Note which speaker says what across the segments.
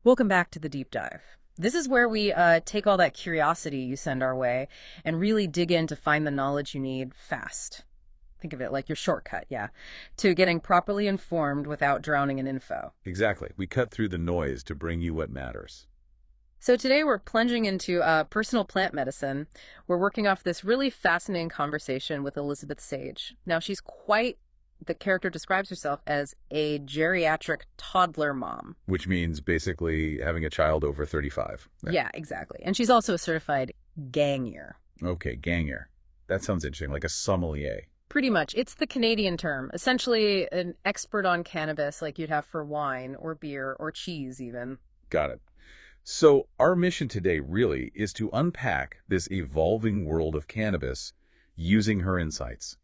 Speaker 1: Welcome back to the deep dive. This is where we take all that curiosity you send our way and really dig in to find the knowledge you need fast. Think of it like your shortcut, yeah, to getting properly informed without drowning in info.
Speaker 2: Exactly. We cut through the noise to bring you what matters.
Speaker 1: So today we're plunging into personal plant medicine. We're working off this really fascinating conversation with Elizabeth Sage. Now, the character describes herself as a geriatric toddler mom.
Speaker 2: Which means basically having a child over 35.
Speaker 1: Yeah, exactly. And she's also a certified Ganjier.
Speaker 2: Okay, Ganjier. That sounds interesting, like a sommelier.
Speaker 1: Pretty much. It's the Canadian term. Essentially an expert on cannabis like you'd have for wine or beer or cheese even.
Speaker 2: Got it. So our mission today really is to unpack this evolving world of cannabis using her insights.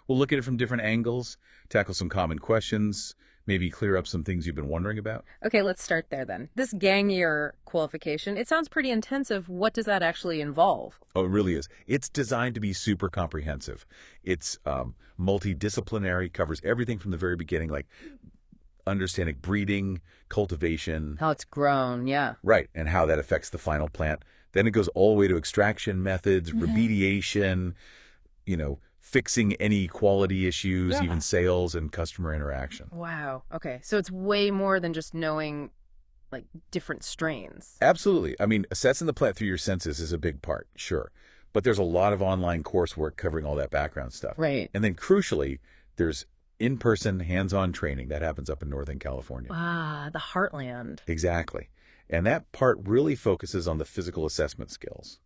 Speaker 2: We'll look at it from different angles, tackle some common questions, maybe clear up some things you've been wondering about.
Speaker 1: Okay, let's start there then. This Ganjier qualification, it sounds pretty intensive. What does that actually involve?
Speaker 2: Oh, it really is. It's designed to be super comprehensive. It's multidisciplinary, covers everything from the very beginning, like understanding breeding, cultivation.
Speaker 1: How it's grown, yeah.
Speaker 2: Right, and how that affects the final plant. Then it goes all the way to extraction methods, remediation, fixing any quality issues, even sales and customer interaction.
Speaker 1: Wow. Okay. So it's way more than just knowing like different strains.
Speaker 2: Absolutely. I mean, assessing the plant through your senses is a big part, sure. But there's a lot of online coursework covering all that background stuff.
Speaker 1: Right.
Speaker 2: And then crucially, there's in-person, hands-on training that happens up in Northern California.
Speaker 1: Ah, the heartland.
Speaker 2: Exactly. And that part really focuses on the physical assessment skills.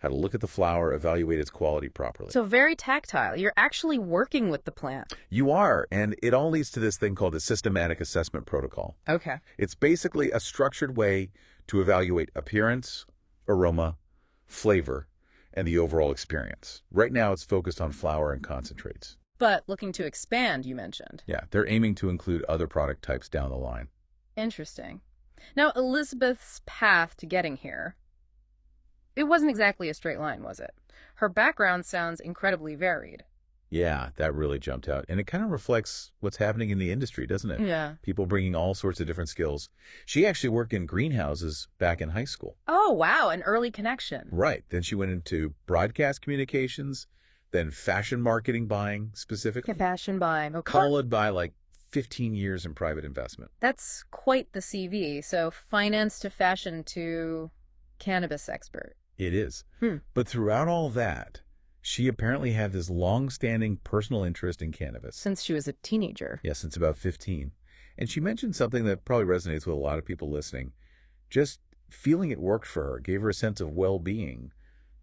Speaker 2: How to look at the flower, evaluate its quality properly.
Speaker 1: So very tactile. You're actually working with the plant.
Speaker 2: You are, and it all leads to this thing called the systematic assessment protocol.
Speaker 1: Okay.
Speaker 2: It's basically a structured way to evaluate appearance, aroma, flavor, and the overall experience. Right now, it's focused on flower and concentrates.
Speaker 1: But looking to expand, you mentioned.
Speaker 2: Yeah, they're aiming to include other product types down the line.
Speaker 1: Interesting. Now, Elizabeth's path to getting here, it wasn't exactly a straight line, was it? Her background sounds incredibly varied.
Speaker 2: Yeah, that really jumped out. And it kind of reflects what's happening in the industry, doesn't it?
Speaker 1: Yeah.
Speaker 2: People bringing all sorts of different skills. She actually worked in greenhouses back in high school.
Speaker 1: Oh, wow. An early connection.
Speaker 2: Right. Then she went into broadcast communications, then fashion marketing buying specifically.
Speaker 1: Fashion buying. Okay.
Speaker 2: Followed by like 15 years in private investment.
Speaker 1: That's quite the CV. So finance to fashion to cannabis expert.
Speaker 2: It is. But throughout all that, she apparently had this long-standing personal interest in cannabis.
Speaker 1: Since she was a teenager.
Speaker 2: Yeah, since about 15. And she mentioned something that probably resonates with a lot of people listening. Just feeling it worked for her, gave her a sense of well-being,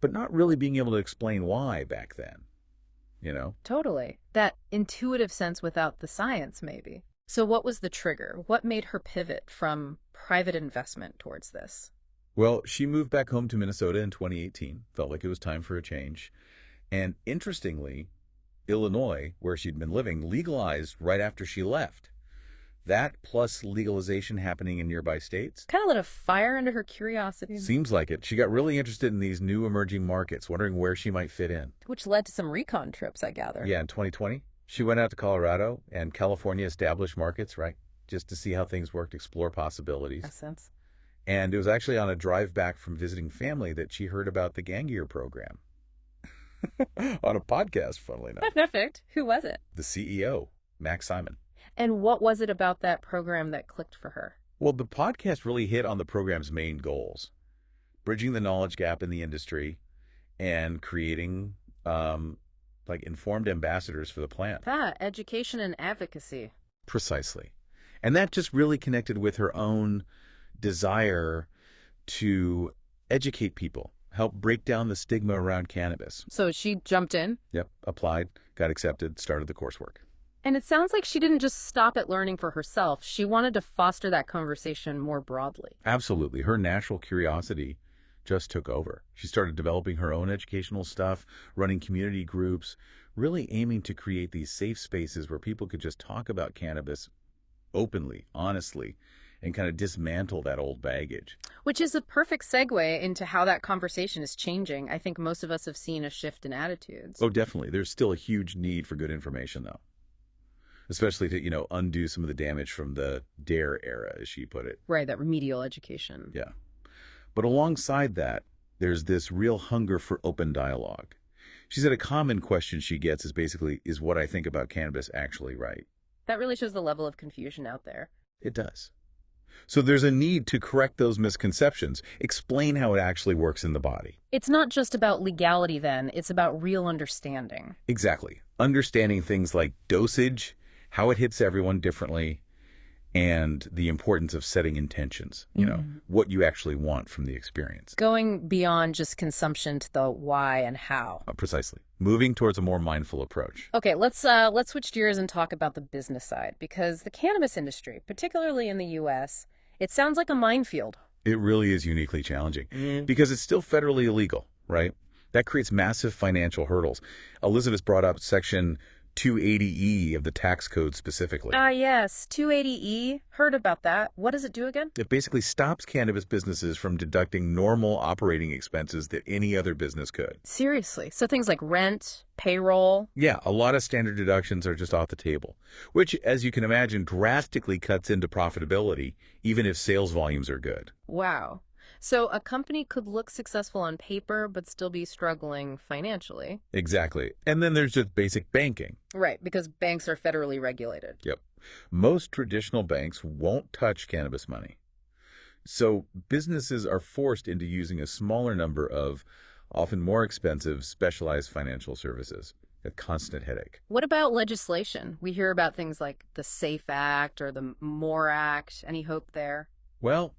Speaker 2: but not really being able to explain why back then.
Speaker 1: Totally. That intuitive sense without the science, maybe. So what was the trigger? What made her pivot from private investment towards this?
Speaker 2: Well, she moved back home to Minnesota in 2018. Felt like it was time for a change. And interestingly, Illinois, where she'd been living, legalized right after she left. That plus legalization happening in nearby states.
Speaker 1: Kind of lit a fire under her curiosity.
Speaker 2: Seems like it. She got really interested in these new emerging markets, wondering where she might fit in.
Speaker 1: Which led to some recon trips, I gather.
Speaker 2: Yeah, in 2020, she went out to Colorado and California established markets, right? Just to see how things worked, explore possibilities.
Speaker 1: Makes sense.
Speaker 2: And it was actually on a drive back from visiting family that she heard about the Ganjier program. On a podcast, funnily enough.
Speaker 1: Perfect. Who was it?
Speaker 2: The CEO, Max Simon.
Speaker 1: And what was it about that program that clicked for her?
Speaker 2: Well, the podcast really hit on the program's main goals. Bridging the knowledge gap in the industry and creating informed ambassadors for the plant.
Speaker 1: Education and advocacy.
Speaker 2: Precisely. And that just really connected with her own desire to educate people, help break down the stigma around cannabis.
Speaker 1: So she jumped in?
Speaker 2: Yep, applied, got accepted, started the coursework.
Speaker 1: And it sounds like she didn't just stop at learning for herself. She wanted to foster that conversation more broadly.
Speaker 2: Absolutely. Her natural curiosity just took over. She started developing her own educational stuff, running community groups, really aiming to create these safe spaces where people could just talk about cannabis openly, honestly, and kind of dismantle that old baggage.
Speaker 1: Which is a perfect segue into how that conversation is changing. I think most of us have seen a shift in attitudes.
Speaker 2: Oh, definitely. There's still a huge need for good information, though. especially to, undo some of the damage from the D.A.R.E era, as she put it.
Speaker 1: Right, that remedial education.
Speaker 2: Yeah. But alongside that, there's this real hunger for open dialogue. She said a common question she gets is basically, is what I think about cannabis actually right?
Speaker 1: That really shows the level of confusion out there.
Speaker 2: It does. So there's a need to correct those misconceptions, explain how it actually works in the body.
Speaker 1: It's not just about legality then, it's about real understanding.
Speaker 2: Exactly. Understanding things like dosage, how it hits everyone differently, and the importance of setting intentions, what you actually want from the experience.
Speaker 1: Going beyond just consumption to the why and how.
Speaker 2: Precisely. Moving towards a more mindful approach.
Speaker 1: Okay, let's switch gears and talk about the business side, because the cannabis industry, particularly in the US, it sounds like a minefield.
Speaker 2: It really is uniquely challenging because it's still federally illegal, right? That creates massive financial hurdles. Elizabeth brought up Section 280E of the tax code specifically.
Speaker 1: Yes, 280E. Heard about that. What does it do again?
Speaker 2: It basically stops cannabis businesses from deducting normal operating expenses that any other business could.
Speaker 1: Seriously. So things like rent, payroll.
Speaker 2: Yeah, a lot of standard deductions are just off the table, which, as you can imagine, drastically cuts into profitability, even if sales volumes are good.
Speaker 1: Wow. So a company could look successful on paper, but still be struggling financially.
Speaker 2: Exactly. And then there's just basic banking.
Speaker 1: Right, because banks are federally regulated.
Speaker 2: Yep. Most traditional banks won't touch cannabis money. So businesses are forced into using a smaller number of, often more expensive, specialized financial services. A constant headache.
Speaker 1: What about legislation? We hear about things like the SAFE Act or the MORE Act. Any hope there?
Speaker 2: Well,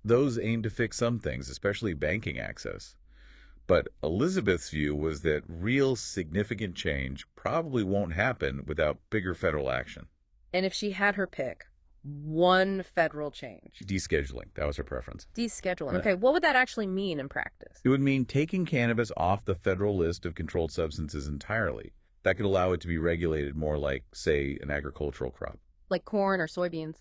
Speaker 2: those aim to fix some things, especially banking access. But Elizabeth's view was that real significant change probably won't happen without bigger federal action.
Speaker 1: And if she had her pick, one federal change.
Speaker 2: Descheduling, that was her preference.
Speaker 1: Descheduling.
Speaker 2: Yeah.
Speaker 1: Okay, what would that actually mean in practice?
Speaker 2: It would mean taking cannabis off the federal list of controlled substances entirely. That could allow it to be regulated more like, say, an agricultural crop.
Speaker 1: Like corn or soybeans?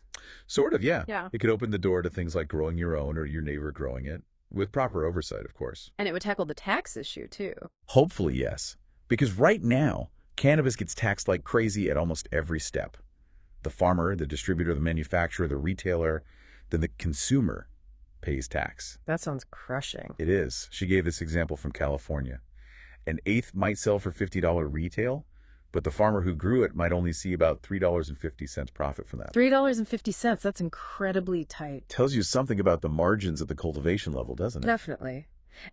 Speaker 2: Sort of, yeah.
Speaker 1: Yeah.
Speaker 2: It could open the door to things like growing your own or your neighbor growing it, with proper oversight, of course.
Speaker 1: And it would tackle the tax issue, too.
Speaker 2: Hopefully, yes. Because right now, cannabis gets taxed like crazy at almost every step. The farmer, the distributor, the manufacturer, the retailer, then the consumer pays tax.
Speaker 1: That sounds crushing.
Speaker 2: It is. She gave this example from California. An eighth might sell for $50 retail, but the farmer who grew it might only see about $3.50 profit from that.
Speaker 1: $3.50, that's incredibly tight.
Speaker 2: Tells you something about the margins at the cultivation level, doesn't it?
Speaker 1: Definitely.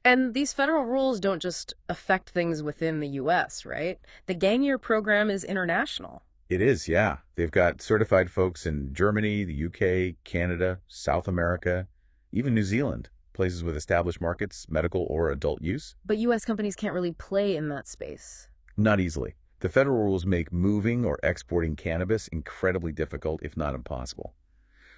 Speaker 1: And these federal rules don't just affect things within the U.S., right? The Ganjier program is international.
Speaker 2: It is, yeah. They've got certified folks in Germany, the UK, Canada, South America, even New Zealand, places with established markets, medical or adult use.
Speaker 1: But U.S. companies can't really play in that space.
Speaker 2: Not easily. The federal rules make moving or exporting cannabis incredibly difficult, if not impossible.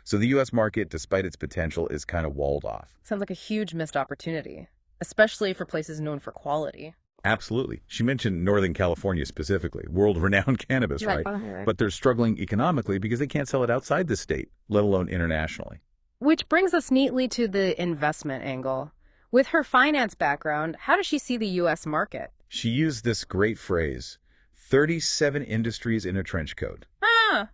Speaker 2: So the U.S. market, despite its potential, is kind of walled off.
Speaker 1: Sounds like a huge missed opportunity, especially for places known for quality.
Speaker 2: Absolutely. She mentioned Northern California specifically, world-renowned cannabis, right? But they're struggling economically because they can't sell it outside the state, let alone internationally.
Speaker 1: Which brings us neatly to the investment angle. With her finance background, how does she see the U.S. market?
Speaker 2: She used this great phrase, 37 industries in a trench coat.
Speaker 1: Ah!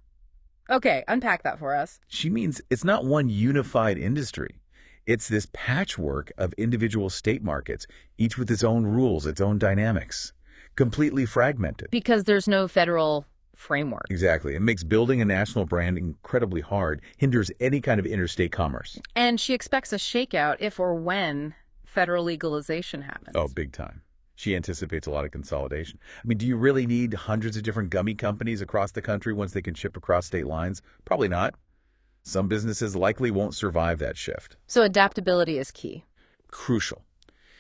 Speaker 1: Okay, unpack that for us.
Speaker 2: She means it's not one unified industry. It's this patchwork of individual state markets, each with its own rules, its own dynamics, completely fragmented.
Speaker 1: Because there's no federal framework.
Speaker 2: Exactly. It makes building a national brand incredibly hard, hinders any kind of interstate commerce.
Speaker 1: And she expects a shakeout if or when federal legalization happens.
Speaker 2: Oh, big time. She anticipates a lot of consolidation. I mean, do you really need hundreds of different gummy companies across the country once they can ship across state lines? Probably not. Some businesses likely won't survive that shift.
Speaker 1: So adaptability is key.
Speaker 2: Crucial.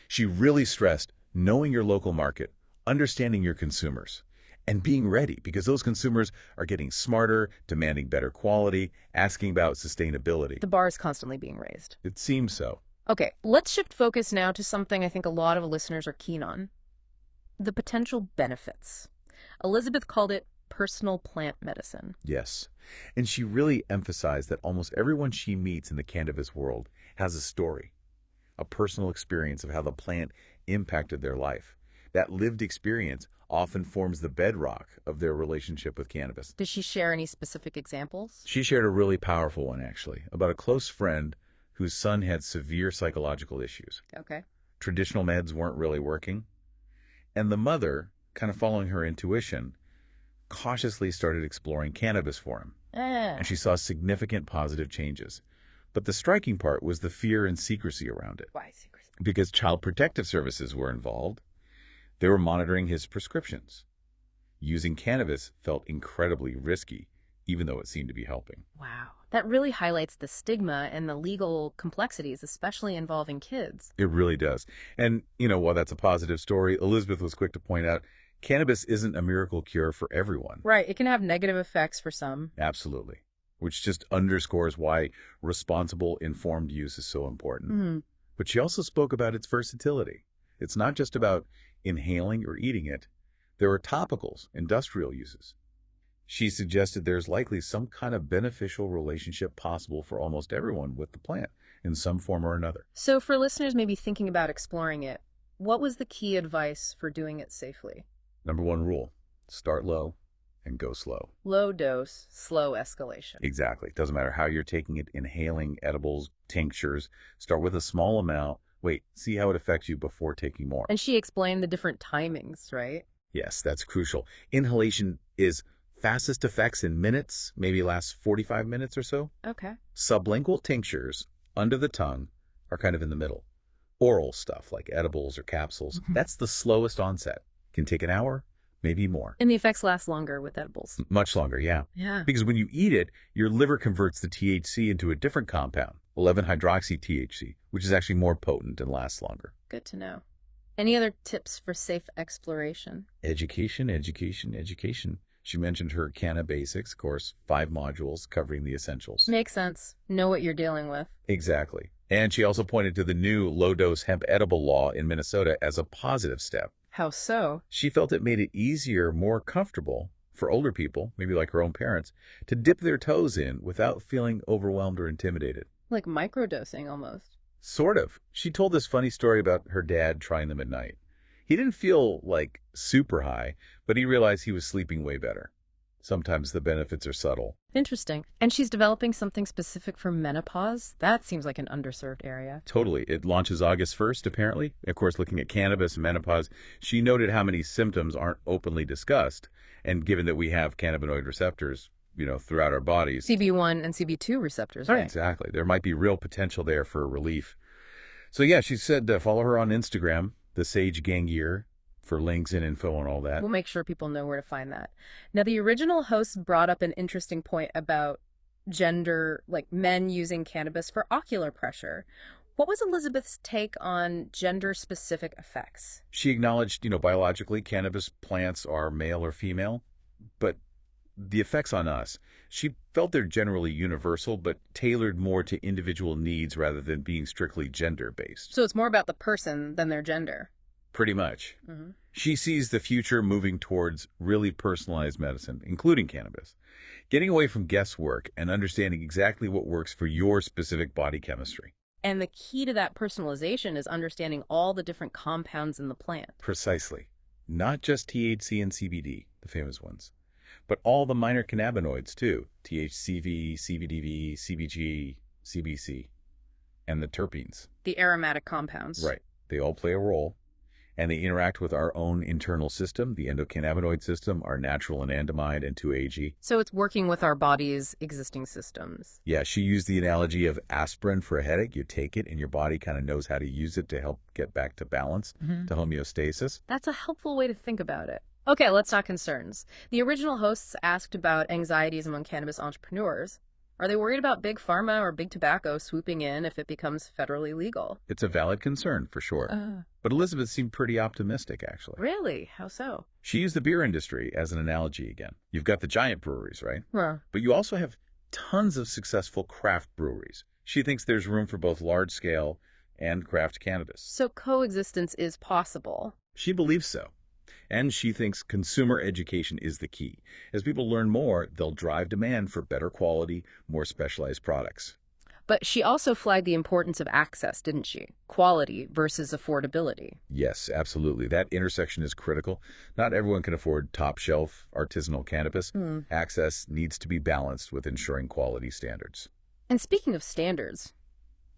Speaker 2: She really stressed knowing your local market, understanding your consumers, and being ready because those consumers are getting smarter, demanding better quality, asking about sustainability.
Speaker 1: The bar is constantly being raised.
Speaker 2: It seems so.
Speaker 1: Okay, let's shift focus now to something I think a lot of listeners are keen on. The potential benefits. Elizabeth called it personal plant medicine.
Speaker 2: Yes. And she really emphasized that almost everyone she meets in the cannabis world has a story, a personal experience of how the plant impacted their life. That lived experience often forms the bedrock of their relationship with cannabis.
Speaker 1: Did she share any specific examples?
Speaker 2: She shared a really powerful one, actually, about a close friend whose son had severe psychological issues.
Speaker 1: Okay.
Speaker 2: Traditional meds weren't really working. And the mother, kind of following her intuition, cautiously started exploring cannabis for him. And she saw significant positive changes. But the striking part was the fear and secrecy around it.
Speaker 1: Why secrecy?
Speaker 2: Because Child Protective Services were involved, they were monitoring his prescriptions. Using cannabis felt incredibly risky, even though it seemed to be helping.
Speaker 1: Wow. That really highlights the stigma and the legal complexities, especially involving kids.
Speaker 2: It really does. And, while that's a positive story, Elizabeth was quick to point out cannabis isn't a miracle cure for everyone.
Speaker 1: Right. It can have negative effects for some.
Speaker 2: Absolutely. Which just underscores why responsible, informed use is so important.
Speaker 1: Mm-hmm.
Speaker 2: But she also spoke about its versatility. It's not just about inhaling or eating it. There are topicals, industrial uses. She suggested there's likely some kind of beneficial relationship possible for almost everyone with the plant in some form or another.
Speaker 1: So for listeners maybe thinking about exploring it, what was the key advice for doing it safely?
Speaker 2: Number one rule, start low and go slow.
Speaker 1: Low dose, slow escalation.
Speaker 2: Exactly. Doesn't matter how you're taking it, inhaling, edibles, tinctures. Start with a small amount. Wait, see how it affects you before taking more.
Speaker 1: And she explained the different timings, right?
Speaker 2: Yes, that's crucial. Inhalation is fastest effects in minutes, maybe lasts 45 minutes or so.
Speaker 1: Okay.
Speaker 2: Sublingual tinctures under the tongue are kind of in the middle. Oral stuff like edibles or capsules, that's the slowest onset. Can take an hour, maybe more.
Speaker 1: And the effects last longer with edibles.
Speaker 2: Much longer, yeah.
Speaker 1: Yeah.
Speaker 2: Because when you eat it, your liver converts the THC into a different compound, 11-hydroxy-THC, which is actually more potent and lasts longer.
Speaker 1: Good to know. Any other tips for safe exploration?
Speaker 2: Education, education, education. She mentioned her Canna Basics course, 5 modules covering the essentials.
Speaker 1: Makes sense. Know what you're dealing with.
Speaker 2: Exactly. And she also pointed to the new low-dose hemp edible law in Minnesota as a positive step.
Speaker 1: How so?
Speaker 2: She felt it made it easier, more comfortable for older people, maybe like her own parents, to dip their toes in without feeling overwhelmed or intimidated.
Speaker 1: Like microdosing almost.
Speaker 2: Sort of. She told this funny story about her dad trying them at night. He didn't feel like super high, but he realized he was sleeping way better. Sometimes the benefits are subtle.
Speaker 1: Interesting. And she's developing something specific for menopause? That seems like an underserved area.
Speaker 2: Totally. It launches August 1st, apparently. Of course, looking at cannabis and menopause, she noted how many symptoms aren't openly discussed. And given that we have cannabinoid receptors, throughout our bodies.
Speaker 1: CB1 and CB2 receptors, right?
Speaker 2: Exactly. There might be real potential there for relief. So yeah, she said follow her on Instagram, the Sage Ganjier, for links and info and all that.
Speaker 1: We'll make sure people know where to find that. Now, the original host brought up an interesting point about gender, like men using cannabis for ocular pressure. What was Elizabeth's take on gender-specific effects?
Speaker 2: She acknowledged, biologically, cannabis plants are male or female, but the effects on us, she felt they're generally universal, but tailored more to individual needs rather than being strictly gender-based.
Speaker 1: So it's more about the person than their gender.
Speaker 2: Pretty much.
Speaker 1: Mm-hmm.
Speaker 2: She sees the future moving towards really personalized medicine, including cannabis, getting away from guesswork and understanding exactly what works for your specific body chemistry.
Speaker 1: And the key to that personalization is understanding all the different compounds in the plant.
Speaker 2: Precisely. Not just THC and CBD, the famous ones, but all the minor cannabinoids too. THCV, CBDV, CBG, CBC, and the terpenes.
Speaker 1: The aromatic compounds.
Speaker 2: Right. They all play a role. And they interact with our own internal system, the endocannabinoid system, our natural anandamide and 2-AG.
Speaker 1: So it's working with our body's existing systems.
Speaker 2: Yeah, she used the analogy of aspirin for a headache. You take it and your body kind of knows how to use it to help get back to balance, to homeostasis.
Speaker 1: That's a helpful way to think about it. Okay, let's talk concerns. The original hosts asked about anxieties among cannabis entrepreneurs. Are they worried about big pharma or big tobacco swooping in if it becomes federally legal?
Speaker 2: It's a valid concern, for sure. But Elizabeth seemed pretty optimistic, actually.
Speaker 1: Really? How so?
Speaker 2: She used the beer industry as an analogy again. You've got the giant breweries, right?
Speaker 1: Huh.
Speaker 2: But you also have tons of successful craft breweries. She thinks there's room for both large-scale and craft cannabis.
Speaker 1: So coexistence is possible.
Speaker 2: She believes so. And she thinks consumer education is the key. As people learn more, they'll drive demand for better quality, more specialized products.
Speaker 1: But she also flagged the importance of access, didn't she? Quality versus affordability.
Speaker 2: Yes, absolutely. That intersection is critical. Not everyone can afford top-shelf artisanal cannabis.
Speaker 1: Hmm.
Speaker 2: Access needs to be balanced with ensuring quality standards.
Speaker 1: And speaking of standards,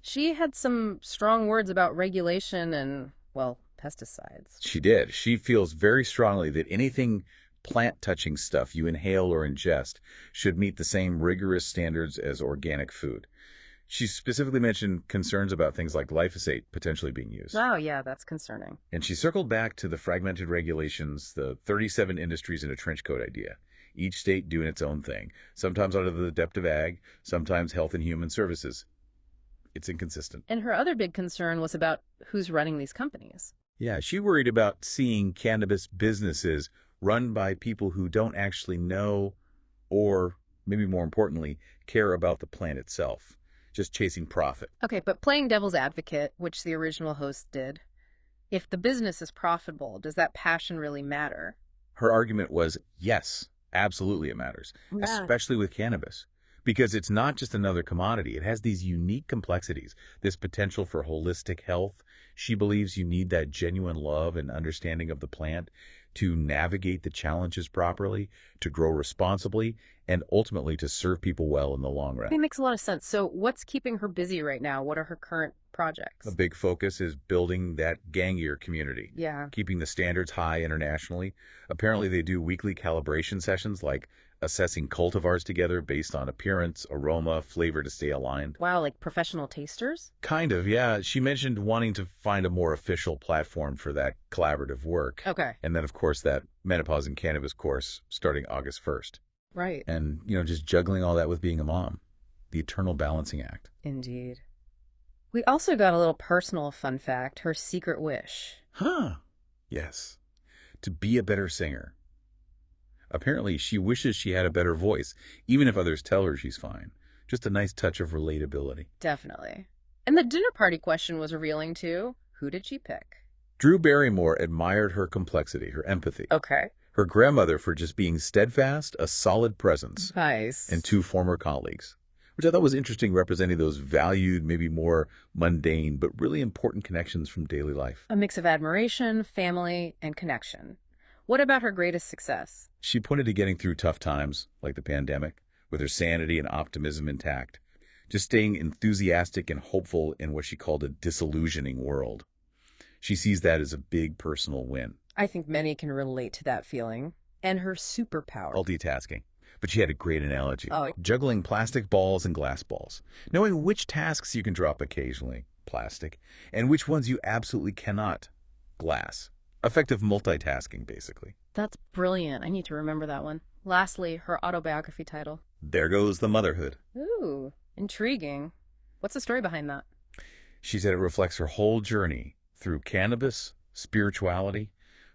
Speaker 1: she had some strong words about regulation and, well, pesticides.
Speaker 2: She did. She feels very strongly that anything plant-touching stuff you inhale or ingest should meet the same rigorous standards as organic food. She specifically mentioned concerns about things like glyphosate potentially being used.
Speaker 1: Oh, yeah, that's concerning.
Speaker 2: And she circled back to the fragmented regulations, the 37 industries in a trench coat idea, each state doing its own thing, sometimes under the depth of ag, sometimes health and human services. It's inconsistent.
Speaker 1: And her other big concern was about who's running these companies.
Speaker 2: Yeah, she worried about seeing cannabis businesses run by people who don't actually know or, maybe more importantly, care about the plant itself, just chasing profit.
Speaker 1: Okay, but playing devil's advocate, which the original host did, if the business is profitable, does that passion really matter?
Speaker 2: Her argument was, yes, absolutely it matters,
Speaker 1: Yeah.
Speaker 2: especially with cannabis, because it's not just another commodity. It has these unique complexities, this potential for holistic health. She believes you need that genuine love and understanding of the plant to navigate the challenges properly, to grow responsibly, and ultimately to serve people well in the long
Speaker 1: It
Speaker 2: run.
Speaker 1: makes a lot of sense. So what's keeping her busy right now? What are her current
Speaker 2: A
Speaker 1: projects?
Speaker 2: big focus is building that Gangier community,
Speaker 1: Yeah.
Speaker 2: keeping the standards high internationally. Apparently, they do weekly calibration sessions like assessing cultivars together based on appearance, aroma, flavor to stay aligned.
Speaker 1: Wow, like professional tasters?
Speaker 2: Kind of, yeah. She mentioned wanting to find a more official platform for that collaborative work.
Speaker 1: Okay.
Speaker 2: And then, of course, that menopause and cannabis course starting August 1st.
Speaker 1: Right.
Speaker 2: And, just juggling all that with being a mom. The eternal balancing act.
Speaker 1: Indeed. We also got a little personal fun fact, her secret wish.
Speaker 2: Huh. Yes. To be a better singer. Apparently, she wishes she had a better voice, even if others tell her she's fine. Just a nice touch of relatability.
Speaker 1: Definitely. And the dinner party question was revealing too. Who did she pick?
Speaker 2: Drew Barrymore admired her complexity, her empathy.
Speaker 1: Okay.
Speaker 2: Her grandmother for just being steadfast, a solid presence,
Speaker 1: Nice.
Speaker 2: and two former colleagues, which I thought was interesting, representing those valued, maybe more mundane, but really important connections from daily life.
Speaker 1: A mix of admiration, family, and connection. What about her greatest success?
Speaker 2: She pointed to getting through tough times, like the pandemic, with her sanity and optimism intact, just staying enthusiastic and hopeful in what she called a disillusioning world. She sees that as a big personal win.
Speaker 1: I think many can relate to that feeling. And her superpower.
Speaker 2: Multitasking. But she had a great analogy.
Speaker 1: Oh.
Speaker 2: Juggling plastic balls and glass balls. Knowing which tasks you can drop occasionally, plastic, and which ones you absolutely cannot, glass. Effective multitasking, basically.
Speaker 1: That's brilliant. I need to remember that one. Lastly, her autobiography title.
Speaker 2: There goes the motherhood.
Speaker 1: Ooh, intriguing. What's the story behind that?
Speaker 2: She said it reflects her whole journey through cannabis, spirituality,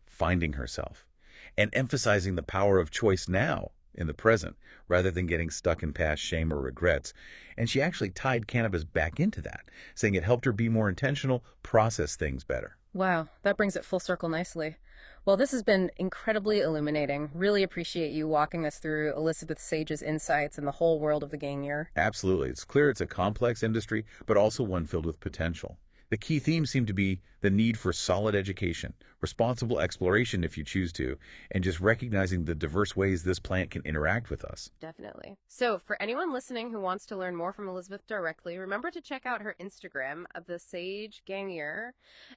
Speaker 2: finding herself, and emphasizing the power of choice now in the present rather than getting stuck in past shame or regrets. And she actually tied cannabis back into that, saying it helped her be more intentional, process things better.
Speaker 1: Wow, that brings it full circle nicely. Well, this has been incredibly illuminating. Really appreciate you walking us through Elizabeth Sage's insights and the whole world of the Gangier.
Speaker 2: Absolutely. It's clear it's a complex industry, but also one filled with potential. The key themes seem to be the need for solid education, responsible exploration if you choose to, and just recognizing the diverse ways this plant can interact with us.
Speaker 1: Definitely. So, for anyone listening who wants to learn more from Elizabeth directly, remember to check out her Instagram of the Sage Gangier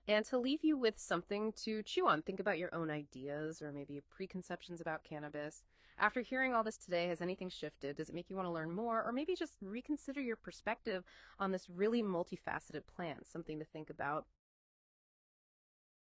Speaker 1: and to leave you with something to chew on. Think about your own ideas or maybe preconceptions about cannabis. After hearing all this today, has anything shifted? Does it make you want to learn more or maybe just reconsider your perspective on this really multifaceted plant? Something to think about.